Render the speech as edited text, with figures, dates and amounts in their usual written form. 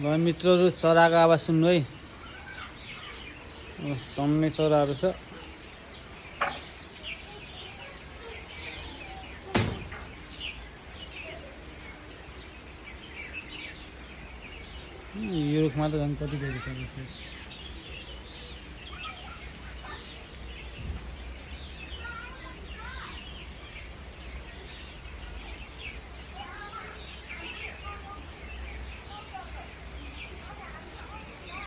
ल मित्रहरू चराको आवाज सुन्नु है टन्नै चराहरू छ यो रुखमा त झन् कति गइसकेको छ